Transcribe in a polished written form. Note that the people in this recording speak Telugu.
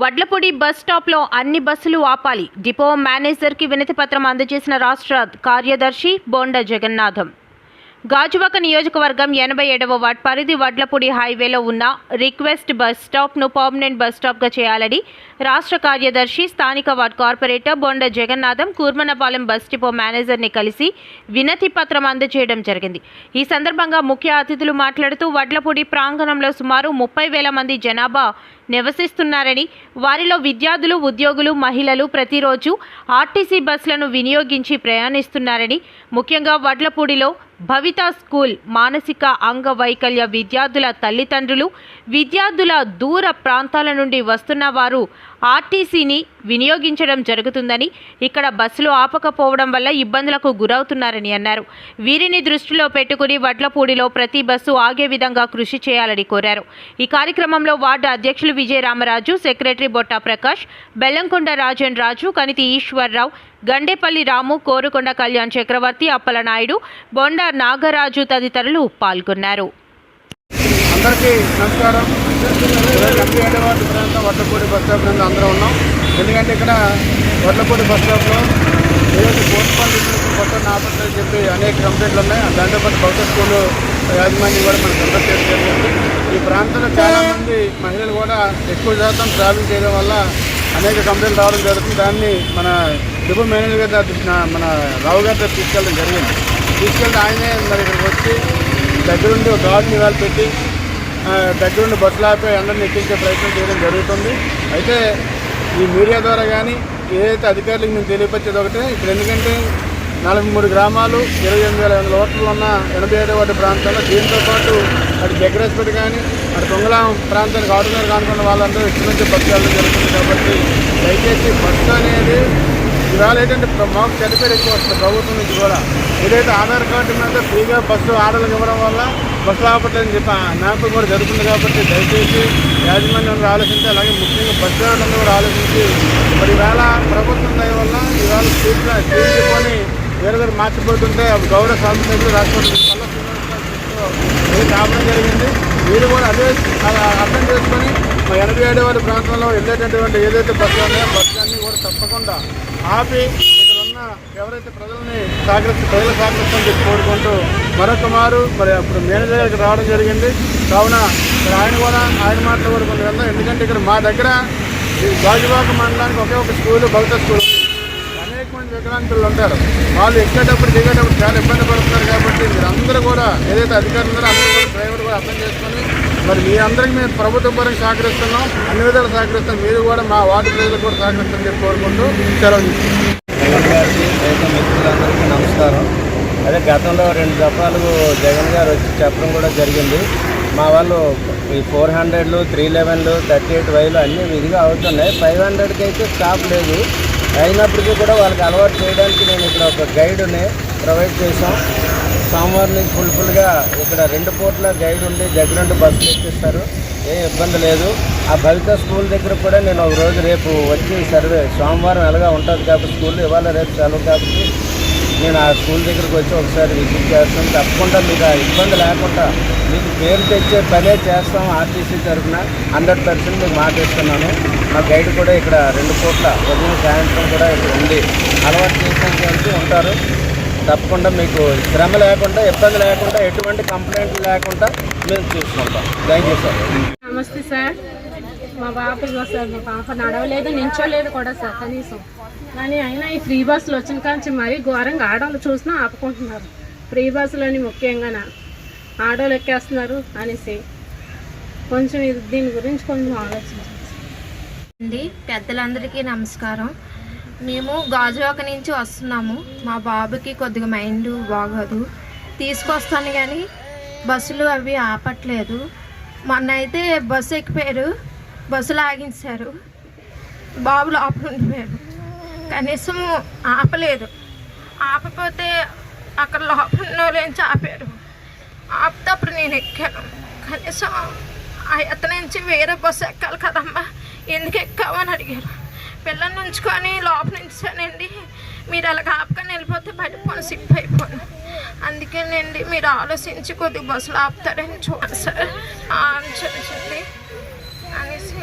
వడ్లపూడి బస్ స్టాప్లో అన్ని బస్సులు ఆపాలి. డిపో మేనేజర్కి వినతిపత్రం అందజేసిన రాష్ట్ర కార్యదర్శి బోండా జగన్నాథం. గాజువాక నియోజకవర్గం 87వ వార్డ్ పరిధి వడ్లపూడి హైవేలో ఉన్న రిక్వెస్ట్ బస్ స్టాప్ను పర్మనెంట్ బస్ స్టాప్గా చేయాలని రాష్ట్ర కార్యదర్శి స్థానిక ward corporator bonda Jagannatham Kurmanapalem bus depot మేనేజర్ని కలిసి వినతి పత్రం అందజేయడం జరిగింది. ఈ సందర్భంగా ముఖ్య అతిథులు మాట్లాడుతూ వడ్లపూడి ప్రాంగణంలో సుమారు 30,000 మంది జనాభా నివసిస్తున్నారని, వారిలో విద్యార్థులు, ఉద్యోగులు, మహిళలు ప్రతిరోజు ఆర్టీసీ బస్సులను వినియోగించి ప్రయాణిస్తున్నారని, ముఖ్యంగా వడ్లపూడిలో భవిత స్కూల్ మానసిక అంగవైకల్య విద్యార్థుల తల్లిదండ్రులు, విద్యార్థుల దూర ప్రాంతాల నుండి వస్తున్న వారు ఆర్టీసీని వినియోగించడం జరుగుతుందని, ఇక్కడ బస్సులు ఆపకపోవడం వల్ల ఇబ్బందులకు గురవుతున్నారని అన్నారు. వీరిని దృష్టిలో పెట్టుకుని వడ్లపూడిలో ప్రతి బస్సు ఆగే విధంగా కృషి చేయాలని కోరారు. ఈ కార్యక్రమంలో వార్డు అధ్యక్షులు విజయ రామరాజు, సెక్రటరీ బొట్టా ప్రకాష్, బెల్లంకొండ రాజన్ రాజు, కనితి ఈశ్వర్రావు, గండేపల్లి రాము, కోరుకొండ కళ్యాణ్ చక్రవర్తి, అప్పలనాయుడు, బొండా నాగరాజు తదితరులు పాల్గొన్నారు. అందరికీ నమస్కారం. 87వ వార్డు ప్రాంతం వడ్లపూడి బస్ స్టాప్ నుండి అందరూ ఉన్నాం. ఎందుకంటే ఇక్కడ వడ్లపూడి బస్ స్టాప్లో ఏదైతే పోస్ట్పాల్ కొత్త ఆపట్లేదని చెప్పి అనేక కంప్లైంట్లు ఉన్నాయి. దాంతోపాటు భవిత స్కూలు యాజమాన్యం కూడా మనకు కండక్ట్ చేస్తుంది. ఈ ప్రాంతంలో చాలామంది మహిళలు కూడా ఎక్కువ శాతం ట్రావెల్ చేయడం వల్ల అనేక కంప్లైంట్లు రావడం జరుగుతుంది. దాన్ని మన డిపో మేనేజర్ గారి మన రావు గారి తీసుకెళ్ళడం జరిగింది. తీసుకెళ్తే ఆయనే మరి ఇక్కడికి వచ్చి దగ్గరుండి ఒక గార్డుని ఇవాళ పెట్టి దగ్గరుండి బస్సులు ఆపి అందరిని ఎక్కించే ప్రయత్నం చేయడం జరుగుతుంది. అయితే ఈ మీడియా ద్వారా కానీ ఏదైతే అధికారులకు మేము తెలియపరిచేది ఒకటే, ఇక్కడ ఎందుకంటే 43 గ్రామాలు 28,500 ఓట్లు ఉన్న 87వ వార్డు ప్రాంతాల్లో, దీంతో పాటు అటు జగ్గరేశ్పేట కానీ అటు దొంగలాం ప్రాంతానికి ఆడుగారు కానుకున్న వాళ్ళందరూ ఇక్కడి నుంచి బస్సు వెళ్ళడం జరుగుతుంది. కాబట్టి దయచేసి బస్సు అనేది ఇవాళ ఏంటంటే మాకు చెడ్డపేరు ఎక్కువ వస్తుంది ప్రభుత్వం నుంచి కూడా. ఏదైతే ఆధార్ కార్డు మీద ఫ్రీగా బస్సు ఆర్డర్లకు ఇవ్వడం వల్ల బస్సులు ఆపట్లేదని చెప్పి మ్యాప్లు కూడా జరుగుతుంది. కాబట్టి దయచేసి యాజమాన్యం ఆలోచించి, అలాగే ముఖ్యంగా బస్ డ్రైవర్లందరూ కూడా ఆలోచించి మరి ఈవేళ ప్రభుత్వం దయ వల్ల ఈవేళ తీసుకొని వేరే వేరే మార్చిపోతుంటే గౌరవ శాసనసభ్యులు రాష్ట్రపతి ఆపడం జరిగింది. మీరు కూడా అదే అర్థం చేసుకొని మా 87వ వార్డు ప్రాంతంలో వెళ్ళేటటువంటి ఏదైతే బస్సులు ఉన్నాయో బస్సులన్నీ కూడా తప్పకుండా ఆపి ఇక్కడ ఉన్న ఎవరైతే ప్రజల్ని ప్రజలు సహకరిస్తామని చెప్పి కోరుకుంటూ మరొక మారు మరి అప్పుడు మేనేజర్ గారికి రావడం జరిగింది. కావున ఆయన మాటలు కూడా కొన్ని వెళ్దాం. ఎందుకంటే ఇక్కడ మా దగ్గర గాజువాక మండలానికి ఒకే ఒక స్కూలు భవిత స్కూల్, అనేక మంది వికలాంగులు ఉంటారు. వాళ్ళు ఎక్కేటప్పుడు దిగేటప్పుడు చాలా ఇబ్బంది పడుతున్నారు. కాబట్టి మీరందరూ కూడా ఏదైతే అధికారులు ఉన్నారో అందరూ కూడా డ్రైవర్ కూడా అర్థం చేసుకొని మరి మీ అందరికీ మేము ప్రభుత్వ పరంగా సహకరిస్తున్నాం, అన్ని విధాలు సహకరిస్తాం. మీరు కూడా మా వార్డు ప్రజలకు కూడా సహకరిస్తామని చెప్పి కోరుకుంటూ సెలవు తీసుకుంటాం. మిత్రులందరికీ నమస్కారం. అదే గతంలో 2 దఫాలు జగన్ గారు వచ్చి చెప్పడం కూడా జరిగింది. మా వాళ్ళు ఈ 400లు, 311లు, 38వైలు అన్నీ విధిగా అవుతున్నాయి. 500కి అయితే స్టాప్ లేదు. అయినప్పటికీ కూడా వాళ్ళకి అలవాటు చేయడానికి నేను ఇక్కడ ఒక గైడ్ని ప్రొవైడ్ చేశాం. సోమవారం నుంచి ఫుల్గా ఇక్కడ 2 పూట్ల గైడ్ ఉండి దగ్గరుండి బస్సులు ఎక్కిస్తారు. ఏం ఇబ్బంది లేదు. ఆ భవిత స్కూల్ దగ్గర కూడా నేను ఒక రోజు రేపు వచ్చి సర్వే సోమవారం ఎలాగా ఉంటుంది కాబట్టి స్కూల్ ఇవాళ రేపు సెలవు కాబట్టి నేను ఆ స్కూల్ దగ్గరికి వచ్చి ఒకసారి విజిట్ చేస్తాను. తప్పకుండా మీకు ఆ ఇబ్బంది లేకుండా మీకు పేరు తెచ్చే పనే చేస్తాం. ఆర్టీసీ తరఫున 100% మీకు మాట ఇస్తున్నాను. మా గైడ్ కూడా ఇక్కడ 2 పూట్ల ఉదయం సాయంత్రం కూడా ఇక్కడ ఉంది. అలవాటు చేసినటువంటి ఉంటారు. తప్పకుండా మీకు శ్రమ లేకుండా, ఇబ్బంది లేకుండా, ఎటువంటి కంప్లైంట్లు లేకుండా మేము చూసుకుంటాం. Thank you sir. నమస్తే సార్. మా పాప సార్, మా పాప నడవలేదు, నించోలేదు కూడా సార్ కనీసం. కానీ అయినా ఈ ఫ్రీ బస్సులు వచ్చిన కానీ మరీ ఘోరంగా ఆడవాళ్ళు చూసినా ఆపుకుంటున్నారు. ఫ్రీ బస్సులని ముఖ్యంగా ఆడవాళ్ళు ఎక్కేస్తున్నారు అనేసి కొంచెం దీని గురించి కొంచెం ఆలోచించండి. పెద్దలందరికీ నమస్కారం. మేము గాజువాక నుంచి వస్తున్నాము. మా బాబుకి కొద్దిగా మైండ్ బాగోదు, తీసుకొస్తాను కానీ బస్సులు అవి ఆపట్లేదు. మొన్న అయితే బస్సు ఎక్కిపోయారు, బస్సులు ఆగించారు, బాబు లోపల ఉండిపోయారు. కనీసం ఆపలేదు. ఆపకపోతే అక్కడ లోపల నుంచి ఆపారు. ఆపితే అప్పుడు నేను ఎక్కాను. కనీసం అతని నుంచి వేరే బస్సు ఎక్కాలి కదమ్మా, ఎందుకు ఎక్కావని అడిగారు. పిల్లల్ని ఉంచుకొని లోపల నుంచానండి. మీరు అలాగ ఆపకని వెళ్ళిపోతే పడిపోను, సిప్ అయిపోను. అందుకేనండి మీరు ఆలోచించి కొద్దిగా బస్సులు ఆపుతారని చూడండి సార్. ఆలోచించండి అనేసి